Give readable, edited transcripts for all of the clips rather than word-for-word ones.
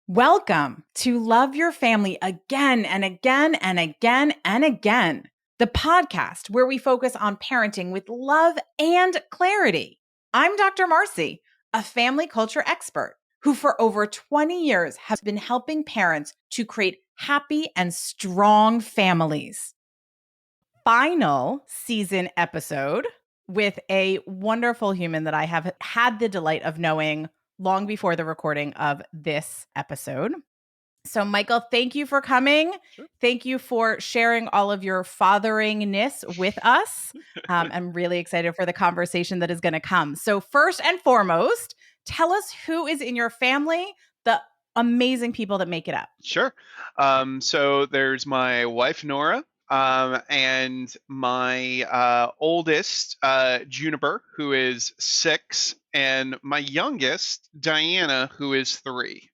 Welcome to Love Your Family Again and Again and Again and Again, the podcast where we focus on parenting with love and clarity. I'm Dr. Marcie, a family culture expert who for over 20 years has been helping parents to create happy and strong families. Final season episode with a wonderful human that I have had the delight of knowing long before the recording of this episode. So, Michael, thank you for coming. Sure. Thank you for sharing all of your fatheringness with us. I'm really excited for the conversation that is going to come. So, first and foremost, tell us who is in your family, the amazing people that make it up. Sure. So there's my wife, Nora, and my oldest, Juniper, who is 6, and my youngest, Diana, who is 3.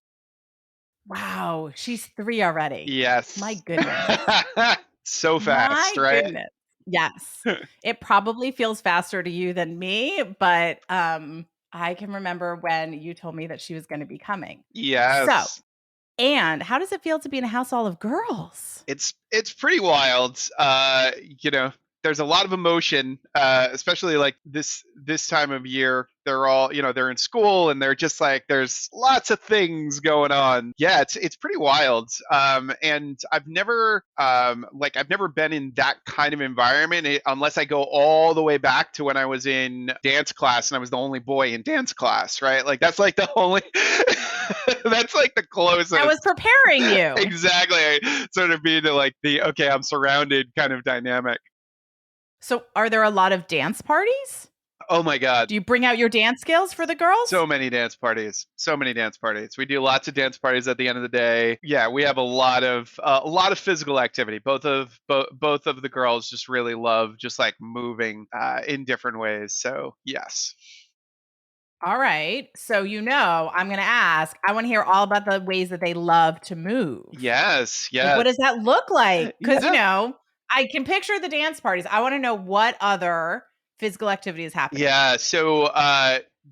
Wow, she's 3 already. Yes. My goodness. So My fast, right? goodness. Yes. It probably feels faster to you than me, but I can remember when you told me that she was going to be coming. So, Yes. and how does it feel to be in a house all of girls? It's pretty wild. You know, there's a lot of emotion, especially like this time of year. They're all, they're in school and they're just like there's lots of things going on. Yeah, it's pretty wild. And I've never been in that kind of environment unless I go all the way back to when I was in dance class and I was the only boy in dance class, right? Like that's like the only that's like the closest. I was preparing you. Exactly. Sort of being to like the okay, I'm surrounded kind of dynamic. So, are there a lot of dance parties? Oh my God. Do you bring out your dance skills for the girls? So many dance parties. So many dance parties. We do lots of dance parties at the end of the day. Yeah, we have a lot of physical activity. Both of the girls just really love just like moving in different ways. So yes. All right. So, I'm going to ask, I want to hear all about the ways that they love to move. Yes. Like, Yes. what does that look like? Because, Yeah. I can picture the dance parties. I want to know what other physical activity is happening. Yeah. So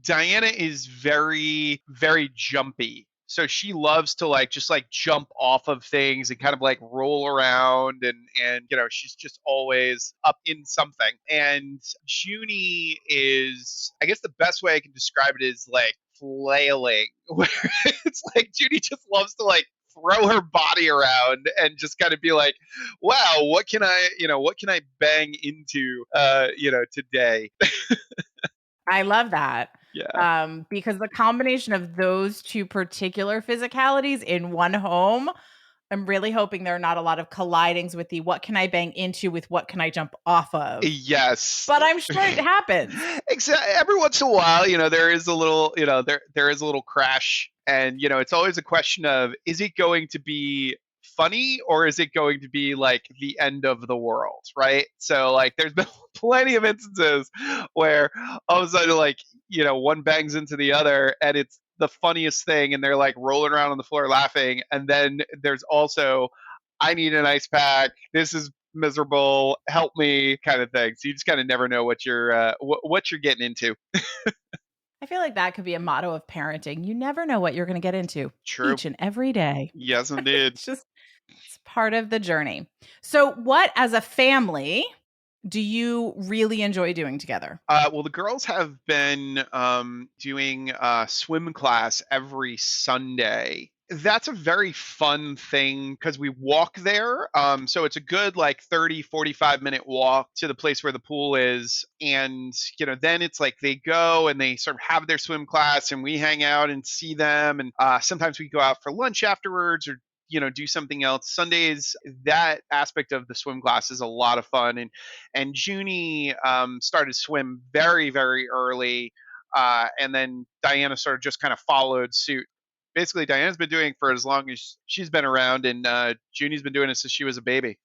Diana is very, very jumpy. So she loves to like just like jump off of things and kind of like roll around and she's just always up in something. And Junie is, I guess the best way I can describe it is like flailing, where it's like Junie just loves to like throw her body around and just kind of be like, wow, what can I bang into today. I love that. Yeah. Because the combination of those two particular physicalities in one home, I'm really hoping there are not a lot of collidings with the what can I bang into with what can I jump off of. Yes. But I'm sure it happens. Exactly. Every once in a while, there is a little, there is a little crash, and it's always a question of is it going to be funny or is it going to be like the end of the world, right? So like there's been plenty of instances where all of a sudden like, one bangs into the other and it's the funniest thing and they're like rolling around on the floor laughing, and then there's also I need an ice pack. This is miserable. Help me, kind of thing. So you just kind of never know what you're getting into. I feel like that could be a motto of parenting. You never know what you're going to get into True. each and every day. Yes, indeed. It's part of the journey. So, what as a family do you really enjoy doing together? Well, the girls have been doing swim class every Sunday. That's a very fun thing because we walk there. So it's a good like 30-45 minute walk to the place where the pool is. And, then it's like they go and they sort of have their swim class and we hang out and see them. And sometimes we go out for lunch afterwards or do something else. Sundays, that aspect of the swim class is a lot of fun. And Junie started swim very, very early. And then Diana sort of just kind of followed suit. Basically, Diana's been doing it for as long as she's been around, and Junie's been doing it since she was a baby.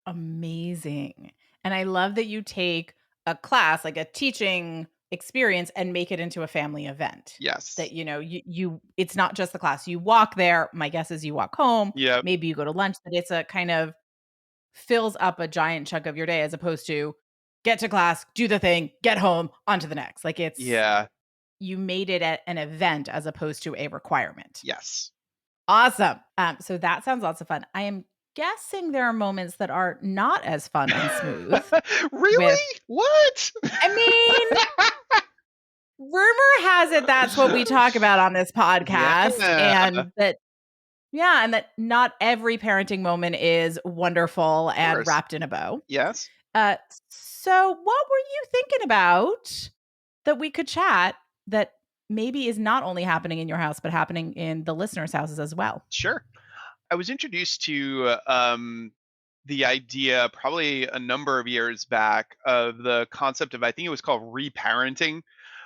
Amazing. And I love that you take a class, like a teaching experience, and make it into a family event. Yes. That you it's not just the class. You walk there. My guess is you walk home. Yep. Maybe you go to lunch, but it's a kind of fills up a giant chunk of your day as opposed to get to class, do the thing, get home, on to the next. Like it's Yeah. you made it at an event as opposed to a requirement. Yes. Awesome. So that sounds lots of fun. I am guessing there are moments that are not as fun and smooth with, Really? What? I mean, rumor has it that's what we talk about on this podcast, Yeah, of and that, yeah, and that not every parenting moment is wonderful and course. wrapped in a bow. Yes. Uh, so what were you thinking about that we could chat that maybe is not only happening in your house, but happening in the listeners' houses as well? Sure. I was introduced to the idea probably a number of years back of the concept of, I think it was called reparenting,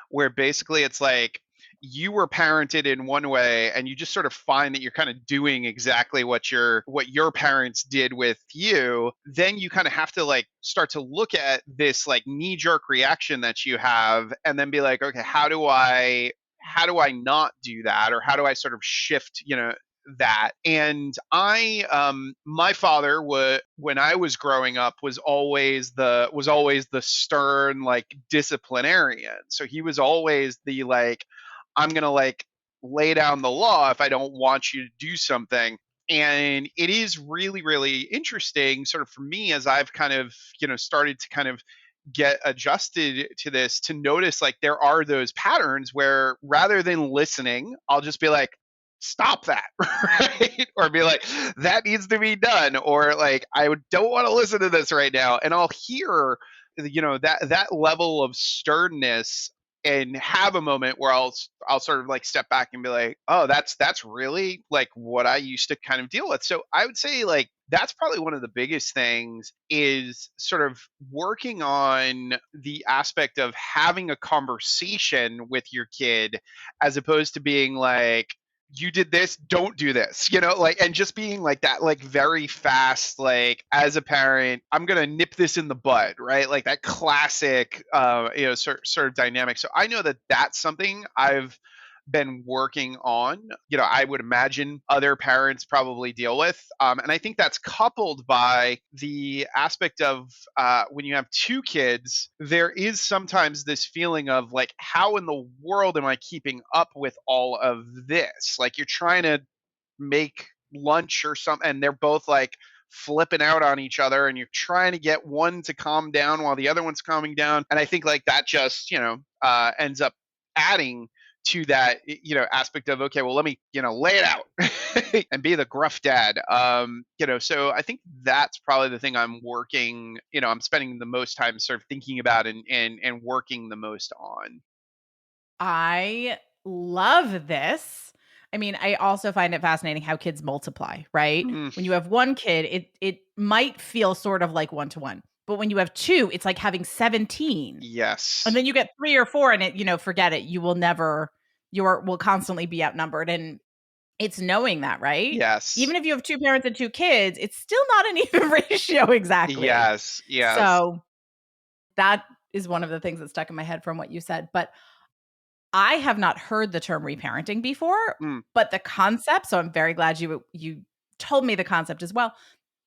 where basically it's like you were parented in one way and you just sort of find that you're kind of doing exactly what your parents did with you. Then you kind of have to like start to look at this like knee jerk reaction that you have and then be like, okay, how do I not do that, or how do I sort of shift, that. And my father would, when I was growing up, was always the stern like disciplinarian. So he was always the like, I'm gonna like lay down the law if I don't want you to do something. And it is really, really interesting, sort of for me, as I've kind of, started to kind of get adjusted to this, to notice like there are those patterns where rather than listening, I'll just be like, stop that, right? Or be like, that needs to be done, or like, don't want to listen to this right now. And I'll hear, that level of sternness, and have a moment where I'll sort of like step back and be like, oh, that's really like what I used to kind of deal with. So I would say like that's probably one of the biggest things, is sort of working on the aspect of having a conversation with your kid, as opposed to being like, you did this, don't do this, like, and just being like that, like very fast, like, as a parent, I'm gonna nip this in the bud, right? Like that classic sort of dynamic. So I know that that's something I've been working on, I would imagine other parents probably deal with. And I think that's coupled by the aspect of, when you have two kids, there is sometimes this feeling of like, how in the world am I keeping up with all of this? Like, you're trying to make lunch or something, and they're both like flipping out on each other, and you're trying to get one to calm down while the other one's calming down. And I think like that just, ends up adding to that, aspect of, okay, well, let me, lay it out and be the gruff dad. So I think that's probably the thing I'm spending the most time sort of thinking about, and working the most on. I love this. I mean, I also find it fascinating how kids multiply, right? Mm, When you have one kid, it might feel sort of like one to one. But when you have two, it's like having 17. And yes. then you get 3 or 4 and forget it. Will constantly be outnumbered, and it's knowing that, right? Yes. Even if you have 2 parents and 2 kids, it's still not an even ratio exactly. Yes. Yes. So, that is one of the things that stuck in my head from what you said, but I have not heard the term reparenting before, Mm, but the concept, so I'm very glad you told me the concept as well.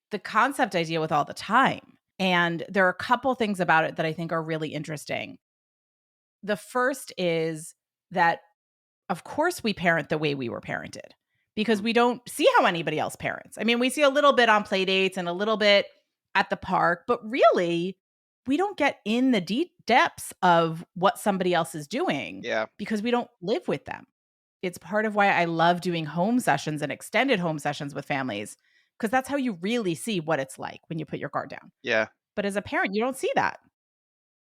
The concept I deal with all the time, and there are a couple things about it that I think are really interesting. The first is that, of course, we parent the way we were parented because mm, we don't see how anybody else parents. I mean, we see a little bit on play dates and a little bit at the park, but really, we don't get in the deep depths of what somebody else is doing yeah. because we don't live with them. It's part of why I love doing home sessions and extended home sessions with families, because that's how you really see what it's like when you put your guard down. Yeah. But as a parent, you don't see that.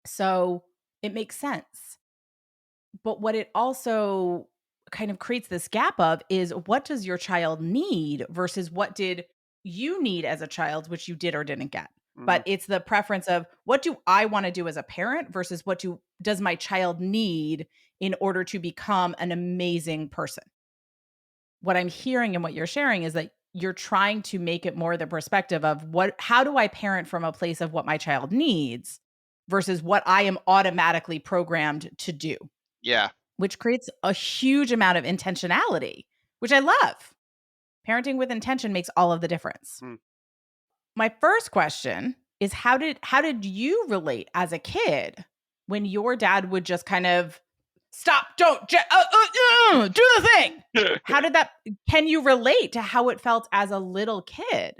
So it makes sense. But what it also kind of creates this gap of is, what does your child need versus what did you need as a child, which you did or didn't get. Mhm. But it's the preference of, what do I want to do as a parent versus does my child need in order to become an amazing person. What I'm hearing and what you're sharing is that you're trying to make it more the perspective of, how do I parent from a place of what my child needs versus what I am automatically programmed to do, Yeah. which creates a huge amount of intentionality, which I love. Parenting with intention makes all of the difference. Mm. My first question is, how did you relate as a kid when your dad would just kind of stop, don't, do the thing. Can you relate to how it felt as a little kid?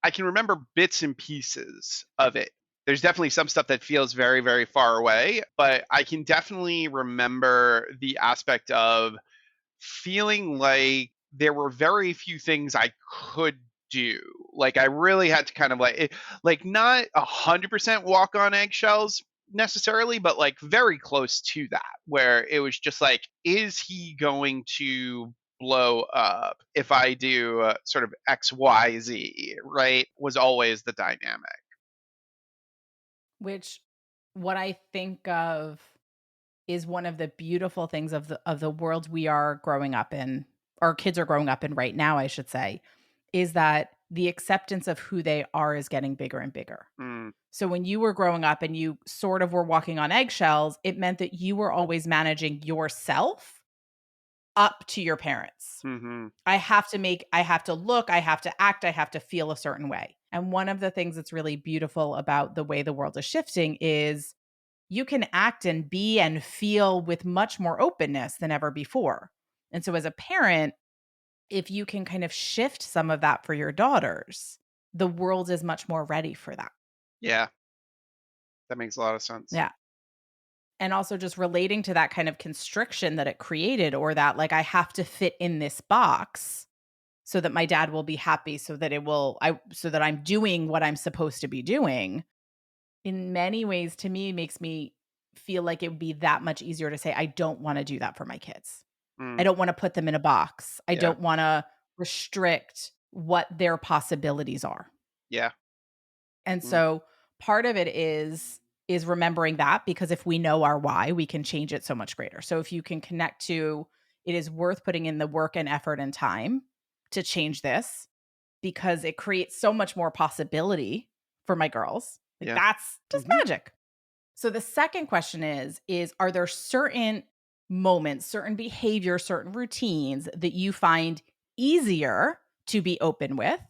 I can remember bits and pieces of it. There's definitely some stuff that feels very, very far away, but I can definitely remember the aspect of feeling like there were very few things I could do. Like I really had to kind of like not 100% walk on eggshells necessarily, but like very close to that, where it was just like, is he going to blow up if I do sort of X, Y, Z, right? Was always the dynamic. Which, what I think of is one of the beautiful things of the world we are growing up in, or kids are growing up in right now, I should say, is that the acceptance of who they are is getting bigger and bigger. Mm, So when you were growing up and you sort of were walking on eggshells, it meant that you were always managing yourself up to your parents. hmm I have to look, I have to act, I have to feel a certain way. And one of the things that's really beautiful about the way the world is shifting is you can act and be and feel with much more openness than ever before. And so as a parent, if you can kind of shift some of that for your daughters, the world is much more ready for that. Yeah, that makes a lot of sense. Yeah. And also just relating to that kind of constriction that it created, or that like I have to fit in this box so that my dad will be happy, so that I'm doing what I'm supposed to be doing. In many ways, to me, makes me feel like it would be that much easier to say I don't want to do that for my kids. I Mm, don't want to put them in a box. I yeah, don't want to restrict what their possibilities are. yeah. And Mm, so part of it is remembering that, because if we know our why, we can change it so much greater. So if you can connect to, it is worth putting in the work and effort and time to change this, because it creates so much more possibility for my girls. Like yeah. that's just hmm magic. So the second question is are there certain moments, certain behavior, certain routines that you find easier to be open with?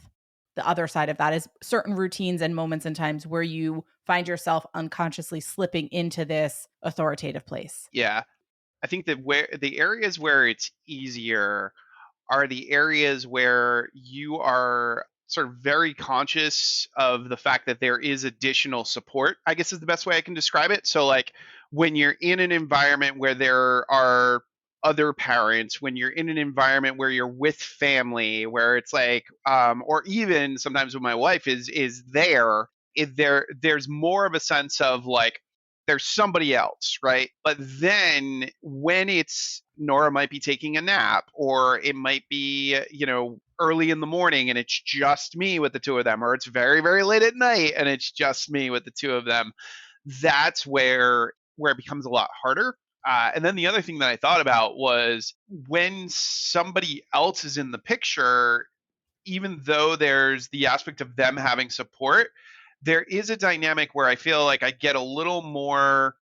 The other side of that is certain routines and moments and times where you find yourself unconsciously slipping into this authoritative place. Yeah. I think that where the areas where it's easier are the areas where you are sort of very conscious of the fact that there is additional support, I guess is the best way I can describe it. So, like when you're in an environment where there are other parents, when you're in an environment where you're with family, where it's like, or even sometimes when my wife is there, there's more of a sense of like, there's somebody else, right? But then when it's Nora might be taking a nap, or it might be, early in the morning and it's just me with the two of them, or it's very, very late at night and it's just me with the two of them, that's where it becomes a lot harder. And then the other thing that I thought about was when somebody else is in the picture, even though there's the aspect of them having support, there is a dynamic where I feel like I get a little more,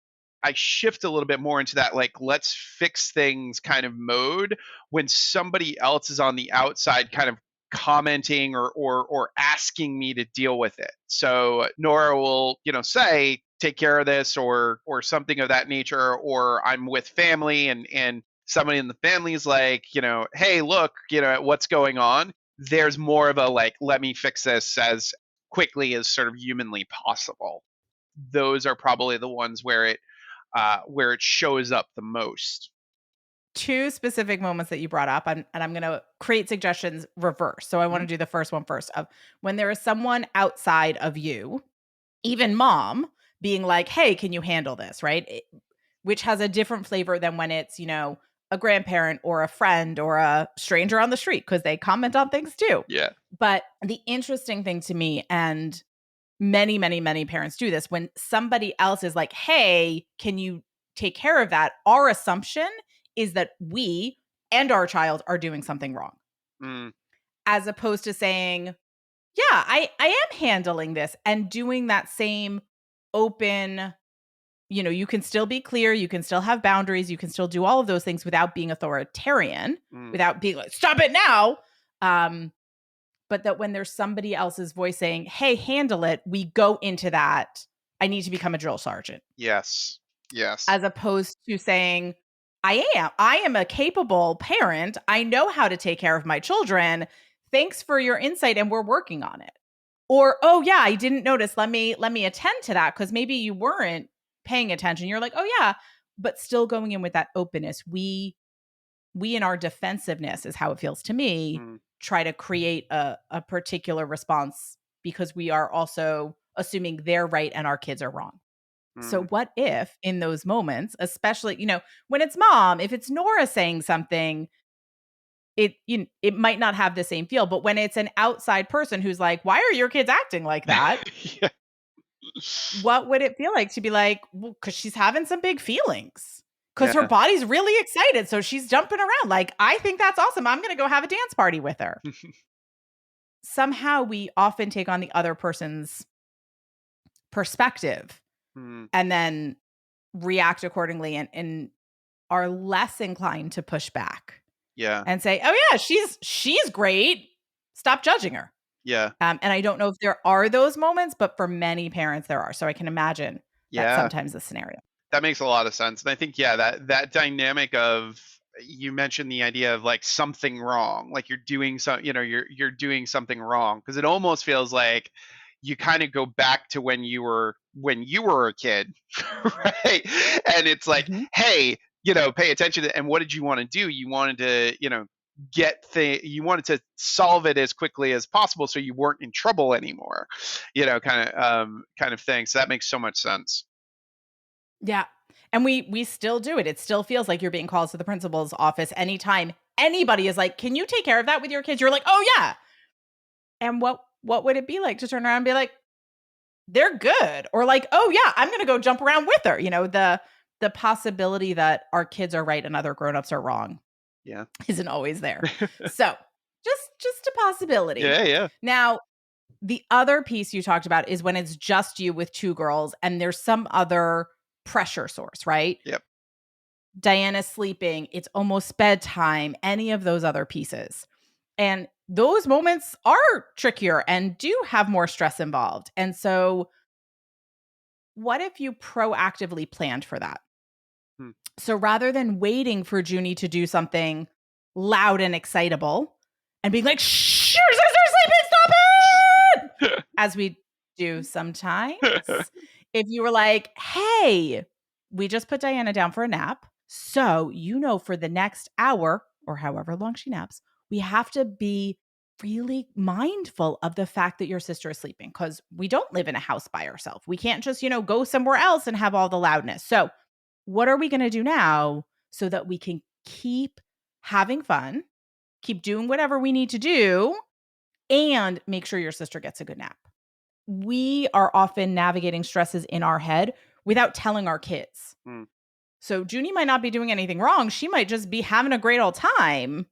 I shift a little bit more into that, like, let's fix things kind of mode when somebody else is on the outside kind of commenting or asking me to deal with it. So Nora will, say, take care of this or something of that nature, or I'm with family and somebody in the family is like, hey, look, what's going on? There's more of a like, let me fix this as quickly as sort of humanly possible. Those are probably the ones where it shows up the most. Two specific moments that you brought up, and I'm going to create suggestions reverse. So I want Mhm. to do the first one first, of when there is someone outside of you, even mom, being like, "Hey, can you handle this?" Right? Which has a different flavor than when it's, a grandparent or a friend or a stranger on the street, because they comment on things too. Yeah. But the interesting thing to me, and many, many, many parents do this, when somebody else is like, "Hey, can you take care of that?" Our assumption is that we and our child are doing something wrong, Mm, as opposed to saying, "Yeah, I am handling this," and doing that same open, you can still be clear, you can still have boundaries, you can still do all of those things without being authoritarian, mm. without being like, "Stop it now." Um, but that when there's somebody else's voice saying, "Hey, handle it," we go into that, I need to become a drill sergeant. Yes. Yes. as opposed to saying, I am a capable parent. I know how to take care of my children. Thanks for your insight and we're working on it. Or, oh yeah, I didn't notice. Let me attend to that because maybe you weren't paying attention. You're like, oh yeah, but still going in with that openness. We in our defensiveness is how it feels to me, Mm, try to create a particular response because we are also assuming they're right and our kids are wrong. So mm, what if in those moments, especially, when it's mom, if it's Nora saying something, it might not have the same feel, but when it's an outside person who's like, "Why are your kids acting like that?" yeah. What would it feel like to be like, "Well, cuz she's having some big feelings. Cuz her Yeah. body's really excited, so she's jumping around. Like, I think that's awesome. I'm going to go have a dance party with her." Somehow we often take on the other person's perspective Mm, and then react accordingly and are less inclined to push back yeah. and say, "Oh yeah, she's great. Stop judging her." Yeah. And I don't know if there are those moments, but for many parents there are. So I can imagine that's Yeah. sometimes the scenario. That makes a lot of sense. And I think, yeah, that dynamic of, you mentioned the idea of like something wrong, like you're doing some, you're doing something wrong, because it almost feels like you kind of go back to when you were a kid, right? And it's like, Mhm. hey, pay attention and what did you want to do? You wanted to, you wanted to solve it as quickly as possible so you weren't in trouble anymore, kind of thing. So that makes so much sense. Yeah. And we still do it. It still feels like you're being called to the principal's office anytime anybody is like, "Can you take care of that with your kids?" You're like, "Oh yeah." And what would it be like to turn around and be like, "They're good." Or like, "Oh yeah, I'm going to go jump around with her." The possibility that our kids are right and other grown-ups are wrong Yeah. isn't always there. So, just a possibility. Yeah, yeah. Now, the other piece you talked about is when it's just you with two girls and there's some other pressure source, right? Yep. Diana's sleeping, it's almost bedtime, any of those other pieces. And those moments are trickier and do have more stress involved. And so, what if you proactively planned for that? Hmm. So rather than waiting for Junie to do something loud and excitable and being like, "Shh, your sister's sleeping, stop it!" As we do sometimes, if you were like, "Hey, we just put Diana down for a nap. So, for the next hour or however long she naps, we have to be really mindful of the fact that your sister is sleeping because we don't live in a house by ourselves. We can't just, go somewhere else and have all the loudness. So, what are we going to do now so that we can keep having fun, keep doing whatever we need to do, and make sure your sister gets a good nap?" We are often navigating stresses in our head without telling our kids. Hmm. So Junie might not be doing anything wrong. She might just be having a great old time,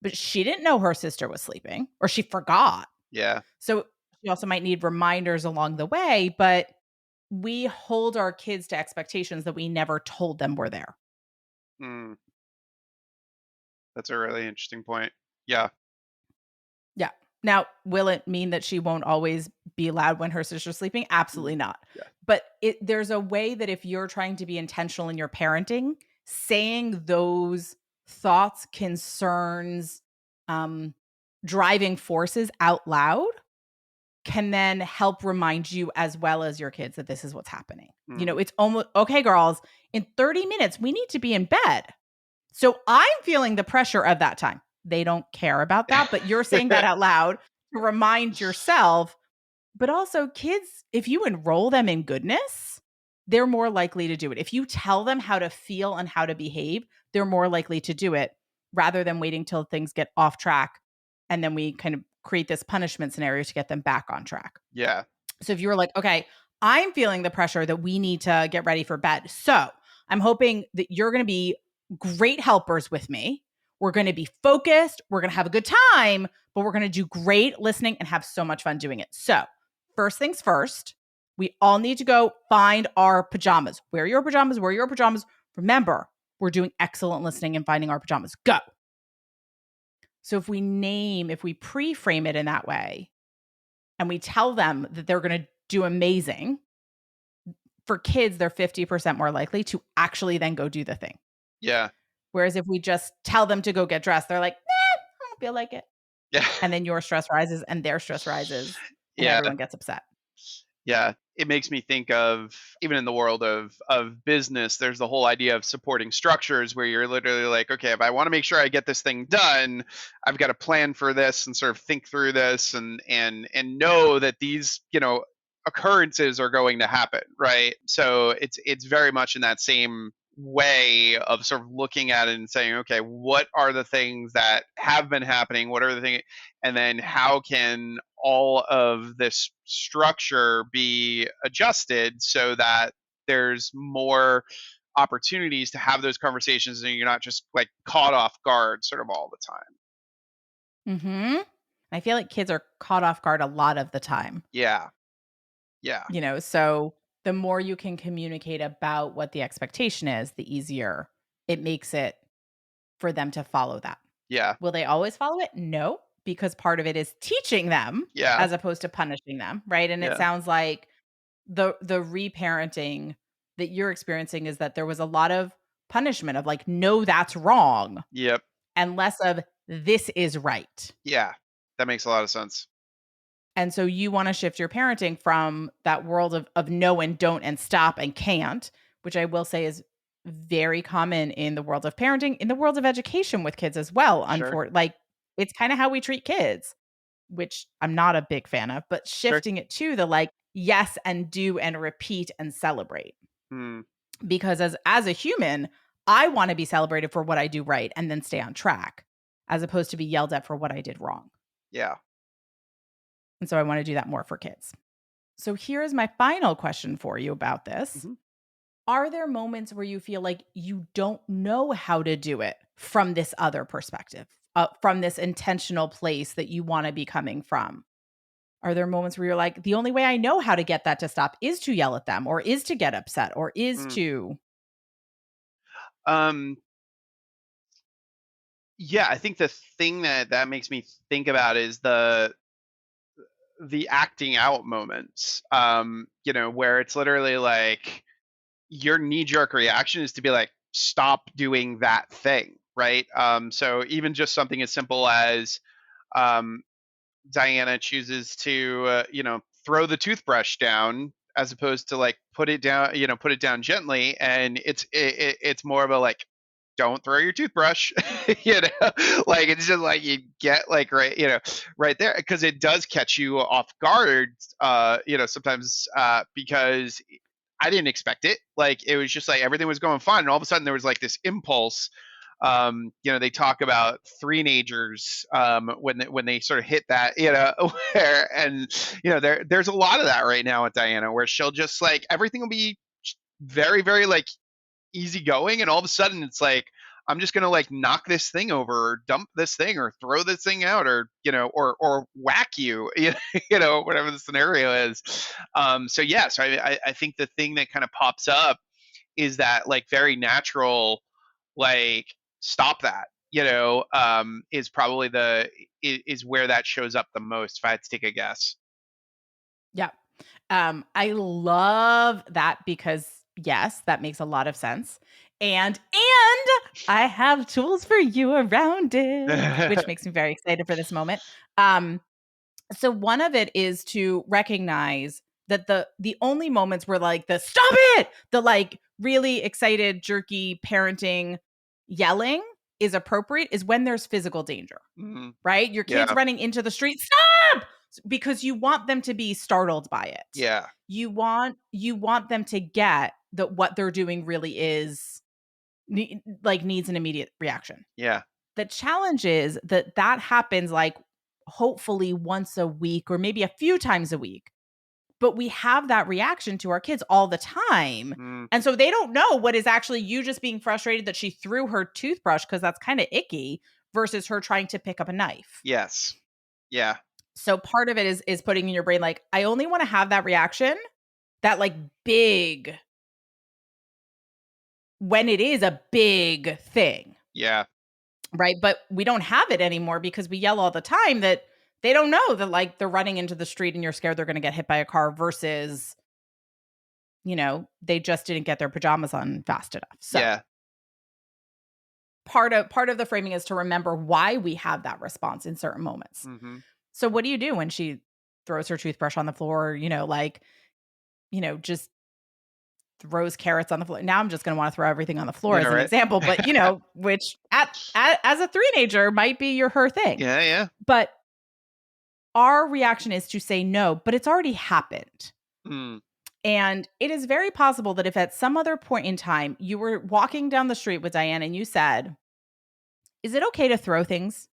but she didn't know her sister was sleeping or she forgot. Yeah. So she also might need reminders along the way, but we hold our kids to expectations that we never told them were there. Mm, that's a really interesting point. Yeah. Yeah. Now, will it mean that she won't always be loud when her sister's sleeping? Mm, Absolutely not. yeah. But there's a way that if you're trying to be intentional in your parenting, saying those thoughts, concerns, um, driving forces out loud can then help remind you as well as your kids that this is what's happening. Mm. It's almost okay, girls, in 30 minutes, we need to be in bed. So I'm feeling the pressure of that time. They don't care about that, but you're saying that out loud to remind yourself. But also, kids, if you enroll them in goodness, they're more likely to do it. If you tell them how to feel and how to behave, they're more likely to do it rather than waiting till things get off track. And then we kind of create this punishment scenario to get them back on track. Yeah. So if you were like, okay, I'm feeling the pressure that we need to get ready for bed. So I'm hoping that you're going to be great helpers with me. We're going to be focused. We're going to have a good time, but we're going to do great listening and have so much fun doing it. So, first things first, we all need to go find our pajamas. Wear your pajamas, wear your pajamas. Remember, we're doing excellent listening and finding our pajamas. Go. So, if we pre frame it in that way, and we tell them that they're going to do amazing, for kids, they're 50% more likely to actually then go do the thing. Yeah. Whereas if we just tell them to go get dressed, they're like, I don't feel like it. Yeah. And then your stress rises and their stress rises and Yeah. everyone gets upset. Yeah, it makes me think of, even in the world of business, there's the whole idea of supporting structures where you're literally like, okay, if I want to make sure I get this thing done, I've got to plan for this and sort of think through this and know that these, occurrences are going to happen, right? So it's very much in that same way of sort of looking at it and saying, okay, what are the things that have been happening? What are the things, and then how can all of this structure be adjusted so that there's more opportunities to have those conversations and you're not just like caught off guard sort of all the time. Mhm. I feel like kids are caught off guard a lot of the time, Yeah. Yeah. so the more you can communicate about what the expectation is, the easier it makes it for them to follow that. Yeah. Will they always follow it? No, because part of it is teaching them Yeah. as opposed to punishing them, right? And it Yeah. sounds like the reparenting that you're experiencing is that there was a lot of punishment of like, no, that's wrong, Yep. and less of this is right. Yeah. That makes a lot of sense. And so you want to shift your parenting from that world of no and don't and stop and can't, which I will say is very common in the world of parenting, in the world of education with kids as well. Sure. Like it's kind of how we treat kids, which I'm not a big fan of, but Sure. shifting it to the like yes and do and repeat and celebrate. Hmm. Because as a human, I want to be celebrated for what I do right and then stay on track, as opposed to be yelled at for what I did wrong. Yeah. And so I want to do that more for kids. So here is my final question for you about this. Hmm. Are there moments where you feel like you don't know how to do it from this other perspective, from this intentional place that you want to be coming from? Are there moments where you're like, the only way I know how to get that to stop is to yell at them or is to get upset or is Mm. to. Um, yeah, I think the thing that makes me think about is the acting out moments. Where it's literally like your knee jerk reaction is to be like, stop doing that thing, right? So even just something as simple as um, Diana chooses to, throw the toothbrush down as opposed to like put it down gently, and it's more of a like, don't throw your toothbrush, like it's just like you get like right there because it does catch you off guard, sometimes because I didn't expect it. Like it was just like everything was going fine, and all of a sudden there was like this impulse. They talk about three-nagers when they sort of hit that, where, and there's a lot of that right now with Diana, where she'll just like everything will be very, very like easygoing, and all of a sudden it's like I'm just gonna like knock this thing over, or dump this thing, or throw this thing out, or or whack you, whatever the scenario is. So yeah, so I think the thing that kind of pops up is that like very natural, like stop that, is probably is where that shows up the most if I had to take a guess. Yeah. I love that because yes, that makes a lot of sense. And I have tools for you around it, which makes me very excited for this moment. So one of it is to recognize that the only moments where like the stop it, the like really excited, jerky parenting yelling is appropriate is when there's physical danger, Mhm. right? Your kids Yeah. running into the street, stop! Because you want them to be startled by it. Yeah. You want them to get that what they're doing really is like needs an immediate reaction. Yeah. The challenge is that happens like hopefully once a week or maybe a few times a week. But we have that reaction to our kids all the time. Mm. And so they don't know what is actually you just being frustrated that she threw her toothbrush because that's kind of icky versus her trying to pick up a knife. Yes. Yeah. So part of it is putting in your brain like I only want to have that reaction, that like big, when it is a big thing. Yeah. Right. But we don't have it anymore because we yell all the time that they don't know that like they're running into the street and you're scared they're going to get hit by a car versus, they just didn't get their pajamas on fast enough. So Yeah. part of the framing is to remember why we have that response in certain moments. Mhm. So what do you do when she throws her toothbrush on the floor, just throws carrots on the floor? Now I'm just going to want to throw everything on the floor Yeah, as an right. example, but which as a teenager might be her thing. Yeah, yeah. But our reaction is to say no, but it's already happened. Mm. And it is very possible that if at some other point in time you were walking down the street with Diane and you said, "Is it okay to throw things?"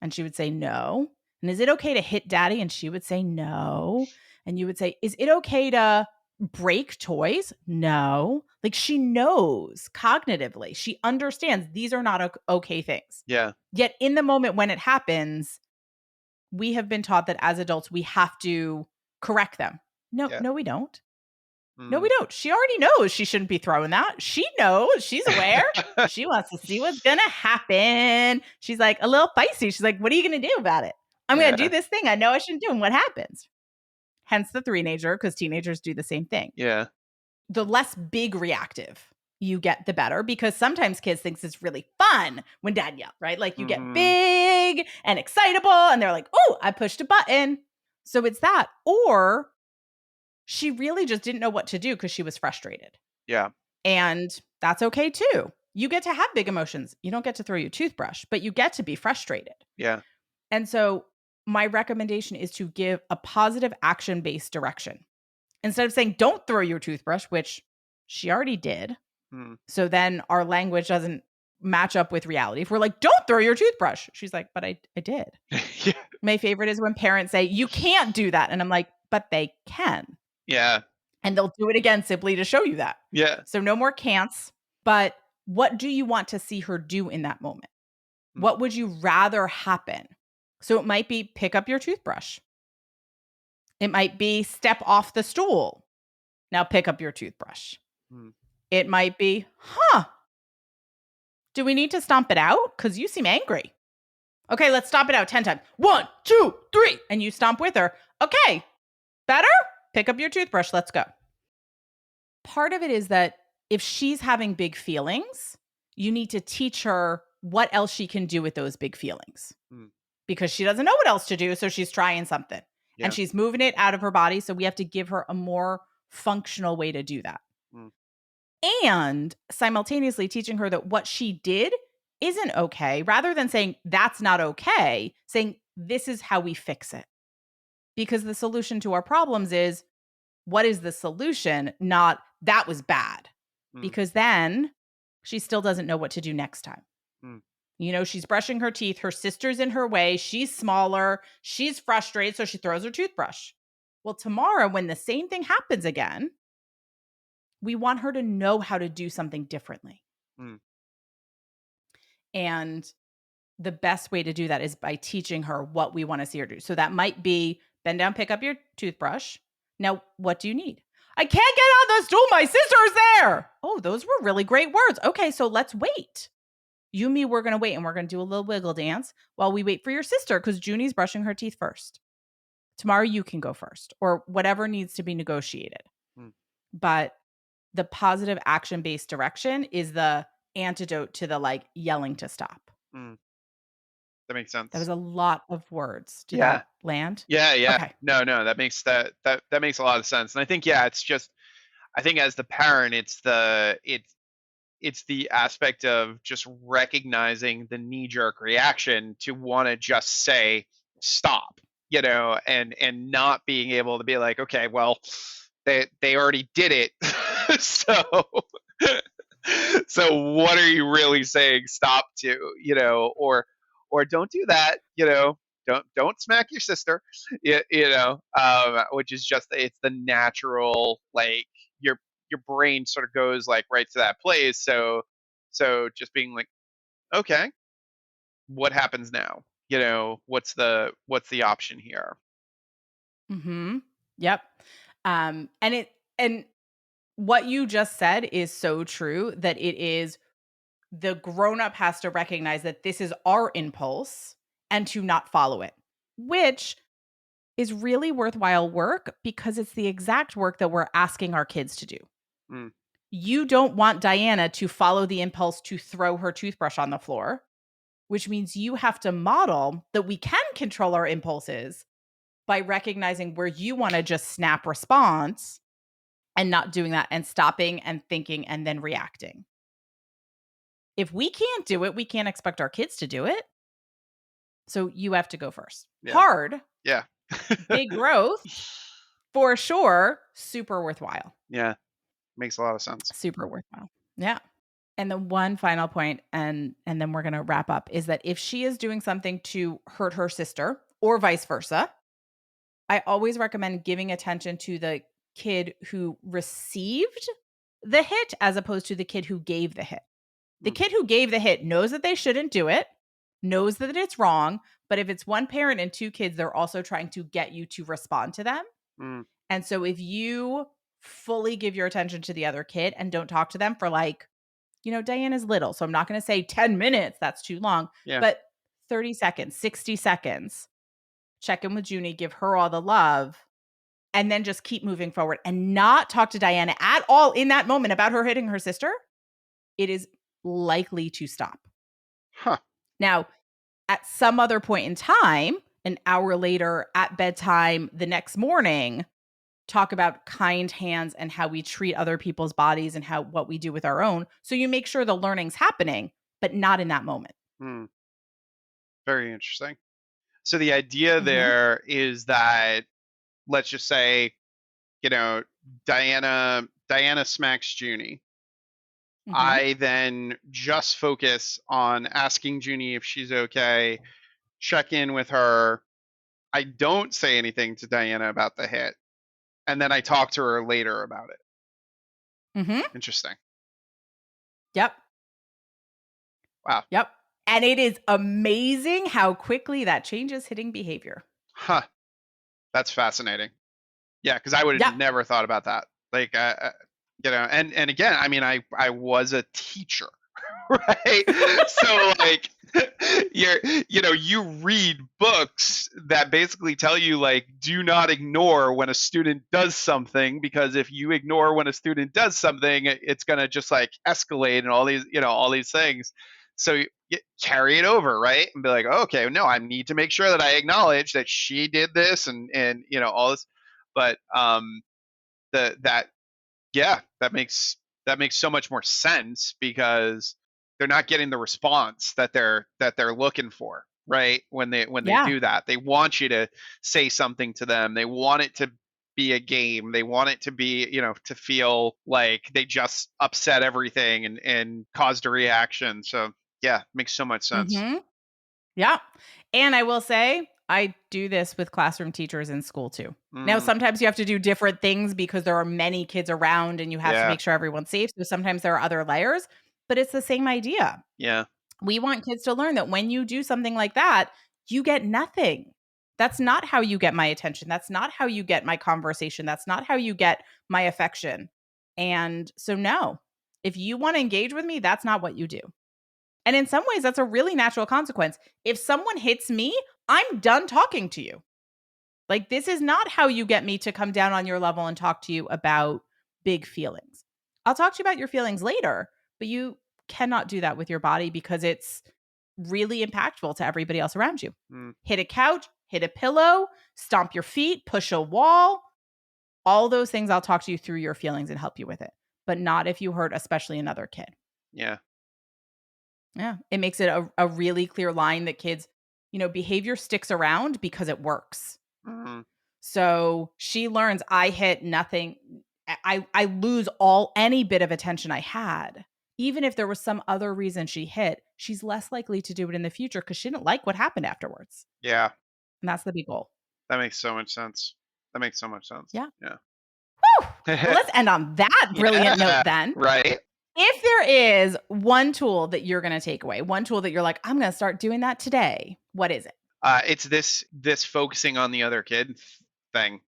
And she would say, "No." And, "Is it okay to hit daddy?" And she would say, "No." And you would say, "Is it okay to break toys?" "No." Like, she knows cognitively. She understands these are not okay things. Yeah. Yet in the moment when it happens, we have been taught that as adults, we have to correct them. No, Yeah. no, we don't. No, we Mm. don't. She already knows she shouldn't be throwing that. She knows. She's aware. She wants to see what's going to happen. She's like a little feisty. She's like, "What are you going to do about it? I'm going to do Yeah. this thing I know I shouldn't do." And what happens? Hence the three-nager, because teenagers do the same thing. Yeah. The less big reactive you get, the better, because sometimes kids think it's really fun when dad yells, right? Like you get Mhm. big and excitable and they're like, "Oh, I pushed a button." So it's that. Or she really just didn't know what to do because she was frustrated. Yeah. And that's okay too. You get to have big emotions. You don't get to throw your toothbrush, but you get to be frustrated. Yeah. And so my recommendation is to give a positive action-based direction. Instead of saying, "Don't throw your toothbrush," which she already did. Mm. So then our language doesn't match up with reality. If we're like, "Don't throw your toothbrush," she's like, "But I did." Yeah. My favorite is when parents say, "You can't do that." And I'm like, "But they can." Yeah. And they'll do it again simply to show you that. Yeah. So no more can'ts, but what do you want to see her do in that moment? Mm. What would you rather happen? So it might be pick up your toothbrush. It might be step off the stool. Now pick up your toothbrush. Mm. It might be, do we need to stomp it out? Because you seem angry. Okay, let's stomp it out 10 times. 1, 2, 3. And you stomp with her. Okay, better? Pick up your toothbrush. Let's go. Part of it is that if she's having big feelings, you need to teach her what else she can do with those big feelings Mm. because she doesn't know what else to do. So she's trying something and Yeah. she's moving it out of her body. So we have to give her a more functional way to do that. Mm. And simultaneously teaching her that what she did isn't okay, rather than saying that's not okay, saying this is how we fix it. Because the solution to our problems is what is the solution, not that was bad. Mm. Because then she still doesn't know what to do next time. Mm. She's brushing her teeth, her sister's in her way, she's smaller, she's frustrated, so she throws her toothbrush. Well, tomorrow, when the same thing happens again, we want her to know how to do something differently. Mm. And the best way to do that is by teaching her what we want to see her do. So that might be bend down, pick up your toothbrush. Now, what do you need? "I can't get on the stool. My sister's there." Oh, those were really great words. Okay, so let's wait. You and me, we're going to wait and we're going to do a little wiggle dance while we wait for your sister because Junie's brushing her teeth first. Tomorrow you can go first or whatever needs to be negotiated. Mm. But the positive action-based direction is the antidote to the yelling to stop. Mm. That makes That was sense. a lot of words. Did Yeah. that land? Yeah, yeah. Okay. No, no, that makes that makes a lot of sense. And I think, yeah, it's just, I think as the parent, it's the aspect of just recognizing the knee jerk reaction to want to just say stop, and not being able to be like, okay, well, they already did it, so so what are you really saying stop to, or don't do that, don't smack your sister, which is just, it's the natural, like, your brain sort of goes like right to that place. So just being like, okay, what happens now? What's the option here? Mhm. Yep. And what you just said is so true that it is the grown up has to recognize that this is our impulse and to not follow it, which is really worthwhile work because it's the exact work that we're asking our kids to do. Mm, You don't want Diana to follow the impulse to throw her toothbrush on the floor, which means you have to model that we can control our impulses by recognizing where you want to just snap response and not doing that and stopping and thinking and then reacting. If we can't do it, we can't expect our kids to do it. So you have to go first. yeah. Hard, Yeah. big growth for sure, super worthwhile. Yeah. Makes a lot of sense. Super worthwhile. Yeah. And the one final point, and then we're gonna wrap up, is that if she is doing something to hurt her sister or vice versa, I always recommend giving attention to the kid who received the hit as opposed to the kid who gave the hit. The Mm, kid who gave the hit knows that they shouldn't do it, knows that it's wrong, but if it's one parent and two kids, they're also trying to get you to respond to them. mm, And so if you fully give your attention to the other kid and don't talk to them for like, Diana's little, so I'm not going to say 10 minutes, that's too long, yeah. but 30 seconds, 60 seconds, check in with Junie, give her all the love, and then just keep moving forward and not talk to Diana at all in that moment about her hitting her sister, it is likely to stop. Huh. Now, at some other point in time, an hour later at bedtime the next morning, talk about kind hands and how we treat other people's bodies and what we do with our own. So you make sure the learning's happening, but not in that moment. Mm, very interesting. So the idea Mhm. there is that, let's just say, you know, Diana smacks Junie. Mhm. I then just focus on asking Junie if she's okay, check in with her. I don't say anything to Diana about the hit, and then I talk to her later about it. Mhm. Interesting. Yep. Wow. Yep. And it is amazing how quickly that changes hitting behavior. Huh. That's fascinating. Yeah, because I would have Yep. never thought about that. Like, and again, I mean, I was a teacher, right? So like, you read books that basically tell you like, do not ignore when a student does something, because if you ignore when a student does something, it's gonna just like escalate and all these things. So you carry it over, right? And be like, okay, no, I need to make sure that I acknowledge that she did this and all this. But the that yeah, that makes so much more sense, because they're not getting the response that they're looking for, right? When they Yeah. do that, they want you to say something to them. They want it to be a game. They want it to be, to feel like they just upset everything and caused a reaction. So yeah, makes so much sense. Mhm. Yeah. And I will say, I do this with classroom teachers in school too. Now, Mm, sometimes you have to do different things because there are many kids around and you have to yeah, make sure everyone's safe. So sometimes there are other layers, but it's the same idea. yeah. We want kids to learn that when you do something like that, you get nothing. That's not how you get my attention. That's not how you get my conversation. That's not how you get my affection. And so, no, if you want to engage with me, that's not what you do. And in some ways, that's a really natural consequence. If someone hits me, I'm done talking to you. Like, this is not how you get me to come down on your level and talk to you about big feelings. I'll talk to you about your feelings later, but you cannot do that with your body because it's really impactful to everybody else around you. Mm, Hit a couch, hit a pillow, stomp your feet, push a wall. All those things I'll talk to you through your feelings and help you with it, but not if you hurt, especially another kid. yeah. Yeah. It makes it a really clear line that kids, behavior sticks around because it works. Mm, So she learns I hit nothing. I lose all any bit of attention I had. Even if there was some other reason she hit, she's less likely to do it in the future because she didn't like what happened afterwards. yeah. And that's the big goal. That makes so much sense. That makes so much sense. Yeah. Yeah. Whew! Well, let's end on that brilliant note Yeah, then. right? If there is one tool that you're going to take away, one tool that you're like, I'm going to start doing that today, what is it? It's this focusing on the other kid thing.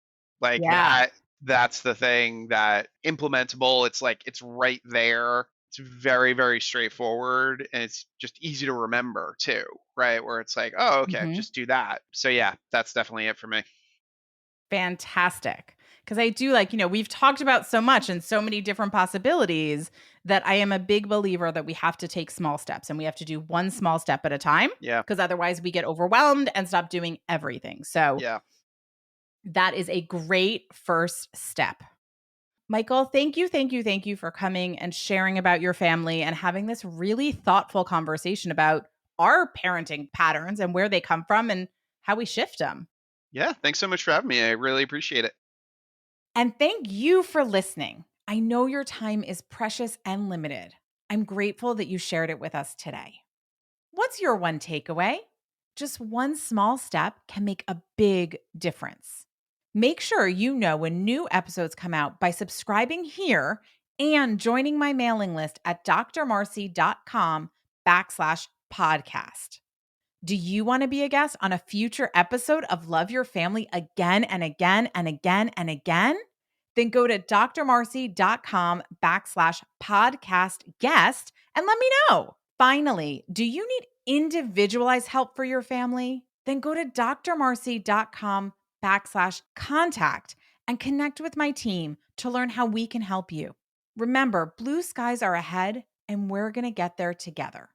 Like Yeah. that's the thing that implementable. It's like it's right there. It's very, very straightforward, and it's just easy to remember too, right? Where it's like, oh, okay, Mhm. just do that. So yeah, that's definitely it for me. Fantastic. Because I do like, we've talked about so much and so many different possibilities that I am a big believer that we have to take small steps and we have to do one small step at a time Yeah. because otherwise we get overwhelmed and stop doing everything. So Yeah. that is a great first step. Michael, thank you, thank you, thank you for coming and sharing about your family and having this really thoughtful conversation about our parenting patterns and where they come from and how we shift them. Yeah. Thanks so much for having me. I really appreciate it. And thank you for listening. I know your time is precious and limited. I'm grateful that you shared it with us today. What's your one takeaway? Just one small step can make a big difference. Make sure you know when new episodes come out by subscribing here and joining my mailing list at drmarcie.com/podcast. Do you want to be a guest on a future episode of Love Your Family again and again and again and again? Then go to drmarcie.com/podcast guest and let me know. Finally, do you need individualized help for your family? Then go to drmarcie.com/contact and connect with my team to learn how we can help you. Remember, blue skies are ahead and we're going to get there together.